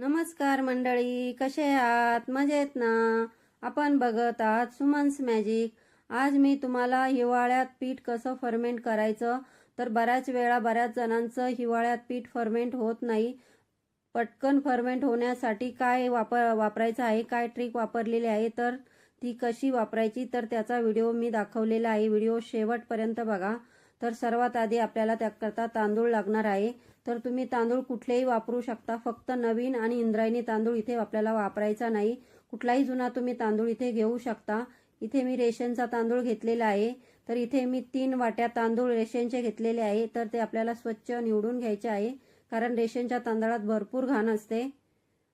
नमस्कार मंडळी, कसे आहात? मजेत ना? आपण बघत आहात सुमन्स मॅजिक. आज मी तुम्हाला हिवाळ्यात पीठ कसं फर्मेंट करायचं. तर बऱ्याच वेळा बऱ्याच जणांचं हिवाळ्यात पीठ फर्मेंट होत नाही. पटकन फर्मेंट होण्यासाठी काय वापरायचं आहे, काय ट्रिक वापरलेली आहे, तर ती कशी वापरायची तर त्याचा व्हिडिओ मी दाखवलेला आहे. व्हिडिओ शेवटपर्यंत बघा. तर सर्वात आधी आपल्याला त्याकरता तांदूळ लागणार आहे. तर तुम्ही तांदूळ कुठलेही वापरू शकता, फक्त नवीन आणि इंद्रायणी तांदूळ इथे आपल्याला वापरायचा नाही. कुठलाही जुना तुम्ही तांदूळ इथे घेऊ शकता. इथे मी रेशनचा तांदूळ घेतलेला आहे. तर इथे मी 3 वाट्या तांदूळ रेशनचे घेतलेले आहे. तर ते आपल्याला स्वच्छ निवडून घ्यायचे आहे, कारण रेशनच्या तांदळात भरपूर घाण असते.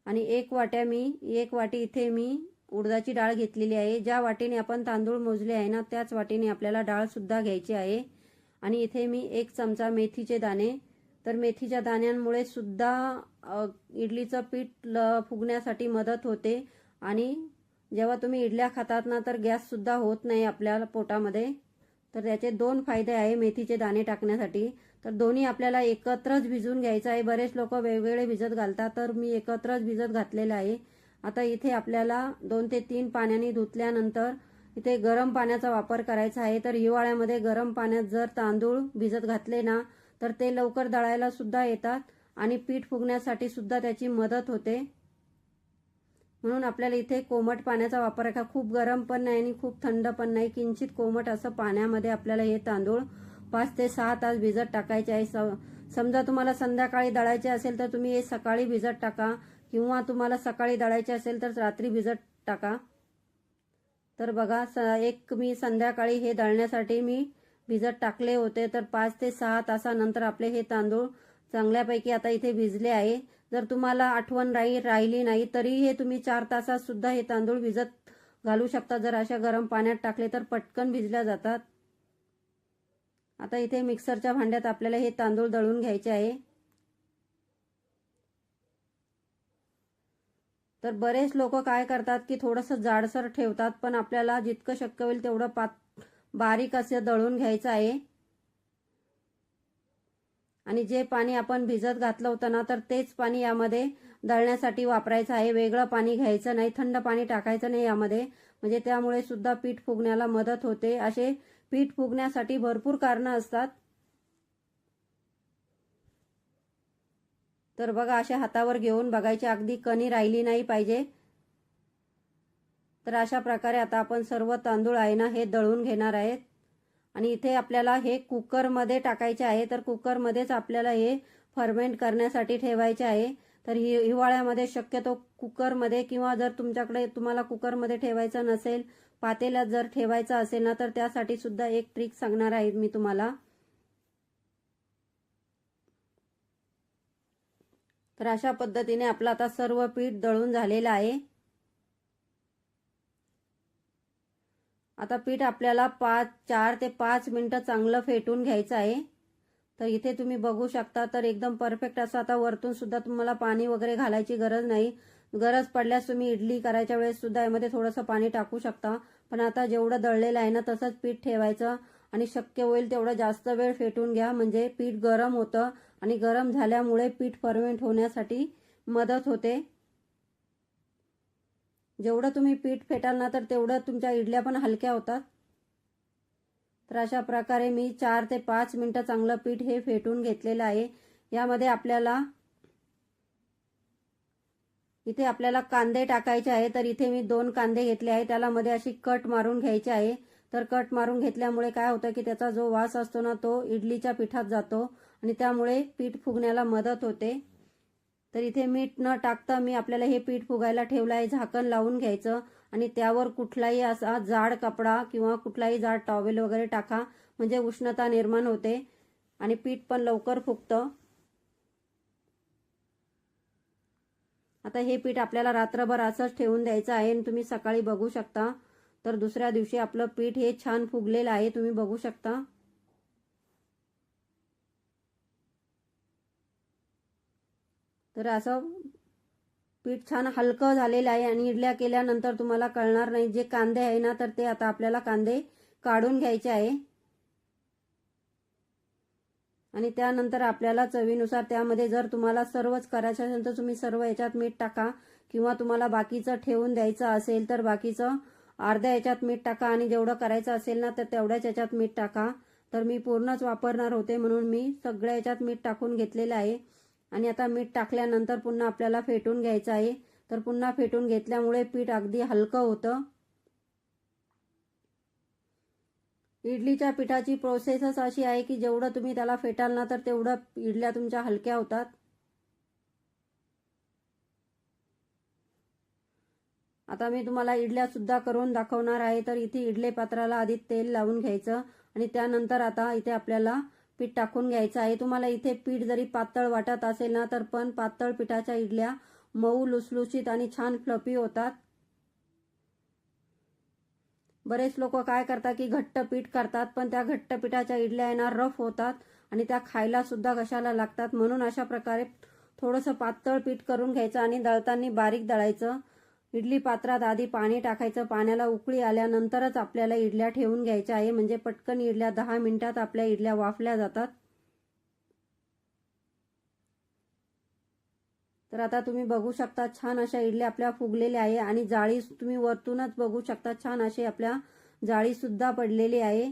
आणि एक वाटी इथे मी उडदाची डाळ घेतलेली आहे. ज्या वाटीने आपण तांदूळ मोजले आहे ना, त्याच वाटीने आपल्याला डाळ सुद्धा घ्यायची आहे. आणि इथे मी 1 चमचा मेथीचे दाणे. तर मेथीच्या दाण्यांमुळे सुद्धा इडलीचं पीठ फुगण्यासाठी मदत होते. आणि जेव्हा तुम्ही इडल्या खातात ना, तर गॅस सुद्धा होत नाही आपल्याला पोटामध्ये. तर त्याचे 2 फायदे आहे मेथीचे दाणे टाकण्यासाठी. तर दोन्ही आपल्याला एकत्रच भिजवून घ्यायचं आहे. बरेच लोक वेगवेगळे भिजत घालतात, तर मी एकत्रच भिजत घातलेलं आहे. आता इथे आपल्याला 2 ते 3 पाण्याने धुतल्यानंतर इथे गरम पाण्याचा वापर करायचा आहे. तर हिवाळ्यामध्ये गरम पाण्यात जर तांदूळ भिजत घातले ना, तर ते लवकर दळायला सुद्धा येतात आणि पीठ फुगण्यासाठी सुद्धा त्याची मदत होते. म्हणून आपल्याला इथे कोमट पाण्याचा वापर करा. खूप गरम पण नाही आणि खूप थंड पण नाही, किंचित कोमट असं पाण्यामध्ये आपल्याला हे तांदूळ 5 ते 6 तास भिजत टाकायचे आहे. समजा तुम्हाला संध्याकाळी दळायचे असेल तर तुम्ही हे सकाळी भिजत टाका, किंवा तुम्हाला सकाळी दळायचे असेल तर रात्री भिजत टाका. तर बघा, मी संध्याकाळी हे दळण्यासाठी मी भिजत टाकले होते. तर 5 ते 6 तासानंतर आपले हे तांदूळ चांगल्यापैकी आता इथे भिजले आहे. जर तुम्हाला आठवण राहिली नाही तरी हे तुम्ही 4 तासात सुद्धा हे तांदूळ भिजत घालू शकता. जर अशा गरम पाण्यात टाकले तर पटकन भिजल्या जातात. आता इथे मिक्सरच्या भांड्यात आपल्याला हे तांदूळ दळून घ्यायचे आहे. तर बरेच लोक काय करतात की थोडंसं जाडसर ठेवतात, पण आपल्याला जितकं शक्य होईल तेवढं बारीक असे दळून घ्यायचं आहे. आणि जे पाणी आपण भिजत घातलं होतं ना, तर तेच पाणी यामध्ये दळण्यासाठी वापरायचं आहे. वेगळं पाणी घ्यायचं नाही, थंड पाणी टाकायचं नाही यामध्ये, म्हणजे त्यामुळे सुद्धा पीठ फुगण्याला मदत होते. असे पीठ फुगण्यासाठी भरपूर कारणं असतात. तर बघा, अशा हातावर घेऊन बघायचे, अगदी कणी राहिली नाही पाहिजे. तर अशा प्रकारे आता आपण सर्व तांदूळ आहे ना हे दळून घेणार आहेत. आणि इथे आपल्याला हे कुकरमध्ये टाकायचे आहे. तर कुकरमध्येच आपल्याला हे फर्मेंट करण्यासाठी ठेवायचे आहे. तर हिवाळ्यामध्ये शक्यतो कुकरमध्ये, किंवा जर तुम्हाला कुकरमध्ये ठेवायचं नसेल, पातेल्यात जर ठेवायचं असेल ना, तर त्यासाठी सुद्धा एक ट्रिक सांगणार आहे मी तुम्हाला. तर अशा पद्धतीने आपलं आता सर्व पीठ दळून झालेलं आहे. आता पीठ आपल्याला 4 ते 5 मिनिटं चांगलं फेटून घ्यायचं आहे. तर इथे तुम्ही बघू शकता, तर एकदम परफेक्ट असं. आता वरतून सुद्धा तुम्हाला पाणी वगैरे घालायची गरज नाही. गरज पडल्यास तुम्ही इडली करायच्या वेळेस सुद्धा यामध्ये थोडंसं पाणी टाकू शकता. पण आता जेवढं दळलेलं आहे ना, तसंच पीठ ठेवायचं आणि शक्य होईल तेवढं जास्त वेळ फेटून घ्या, म्हणजे पीठ गरम होतं आणि गरम झाल्यामुळे पीठ फर्मेंट होण्यासाठी मदत होते. जेवढं तुम्ही पीठ फेटाल ना, तर तेवढं तुमच्या इडल्या पण हलक्या होतात. तर अशा प्रकारे मी 4 ते 5 मिनिटं चांगलं पीठ हे फेटून घेतलेलं आहे. यामध्ये इथे आपल्याला कांदे टाकायचे आहे. तर इथे मी 2 कांदे घेतले आहे. त्याला मध्ये अशी कट मारून घ्यायची आहे. तर कट मारून घेतल्यामुळे काय होतं की त्याचा जो वास असतो ना, तो इडलीच्या पिठात जातो आणि त्यामुळे पीठ फुगण्याला मदत होते. तर इथे मीठ न टाकता मी आपल्याला हे पीठ फुगायला ठेवलं आहे. झाकण लावून घ्यायचं आणि त्यावर कुठलाही असा जाड कपडा किंवा कुठलाही जाड टॉवेल वगैरे टाका, म्हणजे उष्णता निर्माण होते आणि पीठ पण लवकर फुगतं. आता हे पीठ आपल्याला रात्रभर असंच ठेवून द्यायचं आहे आणि तुम्ही सकाळी बघू शकता. तर दुसऱ्या दिवशी आपलं पीठ हे छान फुगलेलं आहे, तुम्ही बघू शकता. तर असं पीठ छान हलकं झालेलं आहे आणि इडल्या केल्यानंतर तुम्हाला कळणार नाही. जे कांदे आहे ना, तर ते आता आपल्याला कांदे काढून घ्यायचे आहे. आणि त्यानंतर आपल्याला चवीनुसार त्यामध्ये जर तुम्हाला सर्वच करायचं असेल तर तुम्ही सर्व याच्यात मीठ टाका, किंवा तुम्हाला बाकीचं ठेवून द्यायचं असेल तर बाकीचं अर्ध्या याच्यात मीठ टाका, आणि जेवढं करायचं असेल ना तर तेवढ्याच याच्यात मीठ टाका. तर मी पूर्णच वापरणार होते म्हणून मी सगळ्या याच्यात मीठ टाकून घेतलेलं आहे. आणि आता मीठ टाकल्यानंतर पुन्हा आपल्याला फेटून घ्यायचं आहे. तर पुन्हा फेटून घेतल्यामुळे पीठ अगदी हलकं होतं. इडलीच्या पिठाची प्रोसेसच अशी आहे की जेवढं तुम्ही त्याला फेटाल ना तर तेवढं इडल्या तुमच्या हलक्या होतात. आता मी तुम्हाला इडल्या सुद्धा करून दाखवणार आहे. तर इथे इडली पात्राला आधी तेल लावून घ्यायचं आणि त्यानंतर आता इथे आपल्याला पीठ टाकून घ्यायचं आहे. तुम्हाला इथे पीठ जरी पातळ वाटत असेल ना तर पण पातळ पिठाच्या इडल्या मऊ लुसलुशीत आणि छान फ्लफी होतात. बरेच लोक काय करतात की घट्ट पीठ करतात, पण त्या घट्ट पिठाच्या इडल्या येणार रफ होतात आणि त्या खायला सुद्धा कशाला लागतात. म्हणून अशा प्रकारे थोडंसं पातळ पीठ करून घ्यायचं आणि दळताना बारीक दळायचं. इडली पात्रात आधी पाणी टाकायचं. पाण्याला उकळी आल्यानंतरच आपल्याला इडल्या ठेवून घ्यायच्या आहे, म्हणजे पटकन इडल्या 10 मिनिटात आपल्या इडल्या वाफल्या जातात. तर आता तुम्ही बघू शकता छान अशा इडल्या आपल्या फुगलेल्या आहे आणि जाळी तुम्ही वरतूनच बघू शकता छान अशी आपल्या जाळी सुद्धा पडलेली आहे.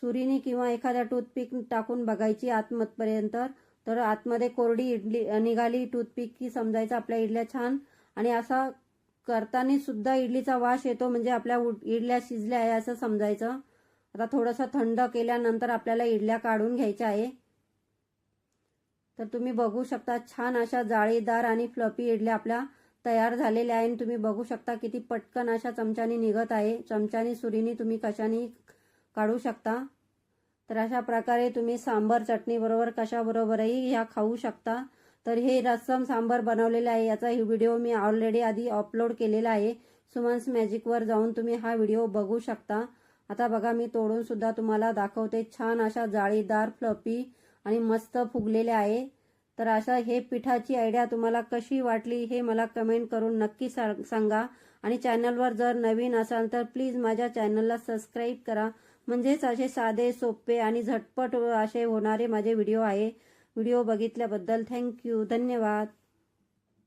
सुरीने किंवा एखाद्या टूथपिक टाकून बघायची आतमधपर्यंत, तर आतमध्ये कोरडी इडली निघाली टूथपिक की समजायचं आपल्या इडल्या छान. आणि असा करताना सुद्धा इडलीचा वास येतो, म्हणजे आपल्या इडल्या शिजल्या आहे असं समजायचं. आता थोडंसं थंड केल्यानंतर आपल्याला इडल्या काढून घ्यायच्या आहे. तर तुम्ही बघू शकता छान अशा जाळीदार आणि फ्लफी इडल्या आपल्या तयार झालेल्या आहे. तुम्ही बघू शकता किती पटकन अशा चमच्याने निघत आहे. चमच्याने सुरीने तुम्ही कशाने काढू शकता. तर अशा प्रकारे तुम्ही सांबर चटणी बरोबर कशाबरोबरही ह्या खाऊ शकता. तर हे रस्सम सांबर बनवलेलं आहे, याचा ही व्हिडिओ मी ऑलरेडी आधी अपलोड केलेला आहे. सुमन्स मॅजिकवर जाऊन तुम्ही हा व्हिडिओ बघू शकता. आता बघा मी तोडून सुद्धा तुम्हाला दाखवते. छान अशा जाळीदार फ्लफी आणि मस्त फुगलेल्या आहे. तर अशा हे पिठाची आयडिया तुम्हाला कशी वाटली हे मला कमेंट करून नक्की सांगा. आणि चॅनलवर जर नवीन असाल तर प्लीज माझ्या चॅनलला सबस्क्राईब करा, म्हणजेच असे साधे सोपे आणि झटपट असे होणारे माझे व्हिडिओ आहे. व्हिडिओ बघितल्याबद्दल थँक्यू, धन्यवाद.